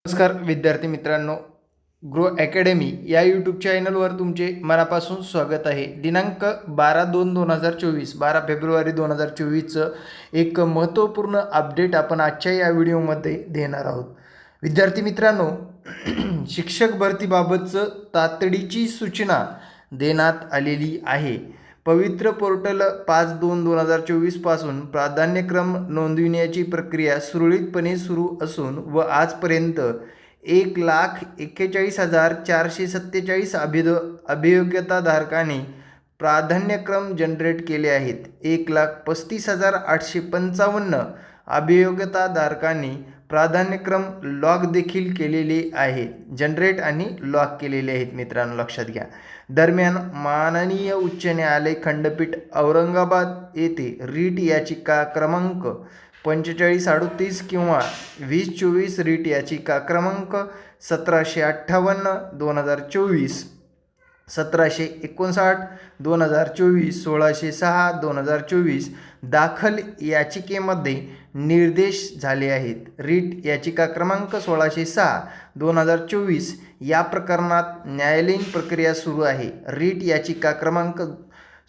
नमस्कार विद्यार्थी मित्रांनो, ग्रो अकॅडमी या यूट्यूब चॅनलवर तुमचे मनापासून स्वागत आहे। दिनांक 12/2/2024 12 फेब्रुवारी 2024चं एक महत्त्वपूर्ण अपडेट आपण आजच्या या व्हिडिओमध्ये देणार आहोत। विद्यार्थी मित्रांनो, शिक्षक भरतीबाबतचं तातडीची सूचना देण्यात आलेली आहे। पवित्र पोर्टल 5/2/2024 पासून प्राधान्यक्रम नोंदविण्याची प्रक्रिया सुरळीतपणे सुरू असून व आजपर्यंत 1,41,447 अभियोग्यताधारकांनी प्राधान्यक्रम जनरेट केले आहेत। 1,35,855 अभियोग्यताधारकांनी प्राधान्यक्रम लॉक देखील केलेले आहेत, जनरेट आणि लॉक केलेले आहेत। मित्रांनो लक्षात घ्या। दरम्यान माननीय उच्च न्यायालय खंडपीठ औरंगाबाद येथे रीट याचिका क्रमांक 4538 किंवा 2024 रीट याचिका क्रमांक 1758/2024, 1759/2024, 1606/2024 दाखल याचिकेमध्ये निर्देश झाले आहेत। रीट याचिका क्रमांक 1606/2024 या प्रकरणात न्यायालयीन प्रक्रिया सुरू आहे। रीट याचिका क्रमांक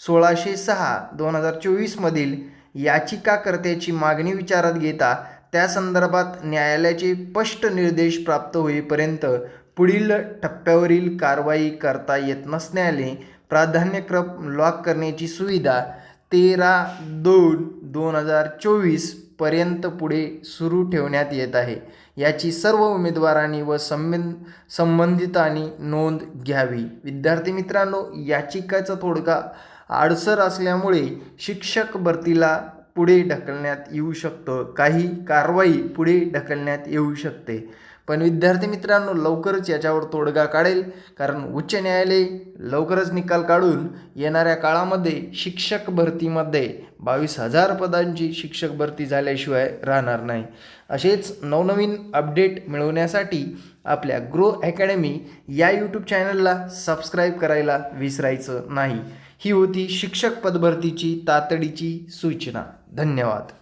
1606/2024 मधील याचिकाकर्त्याची मागणी विचारात घेता त्या संदर्भात न्यायालयाचे स्पष्ट निर्देश प्राप्त होईपर्यंत पुढील टप्प्यावरील कारवाई करता येत नसल्याने प्राधान्यक्रम लॉक करण्याची सुविधा 13/2/2024 पर्यंत पुढे सुरू ठेवण्यात येत आहे। याची सर्व उमेदवारांनी व संबंधितांनी नोंद घ्यावी। विद्यार्थी मित्रांनो, याचिकाचा थोडका अडसर असल्यामुळे शिक्षक भरतीला पुढे ढकलण्यात येऊ शकतं, काही कारवाई पुढे ढकलण्यात येऊ शकते। पण विद्यार्थी मित्रांनो, लवकरच याच्यावर तोडगा काढेल, कारण उच्च न्यायालय लवकरच निकाल काढून येणाऱ्या काळामध्ये शिक्षक भरतीमध्ये 22,000 पदांची शिक्षक भरती झाल्याशिवाय राहणार नाही। असेच नवनवीन अपडेट मिळवण्यासाठी आपल्या ग्रो अकॅडमी या यूट्यूब चॅनलला सबस्क्राईब करायला विसरायचं नाही। ही होती शिक्षक पदभरतीची तातडीची सूचना। धन्यवाद।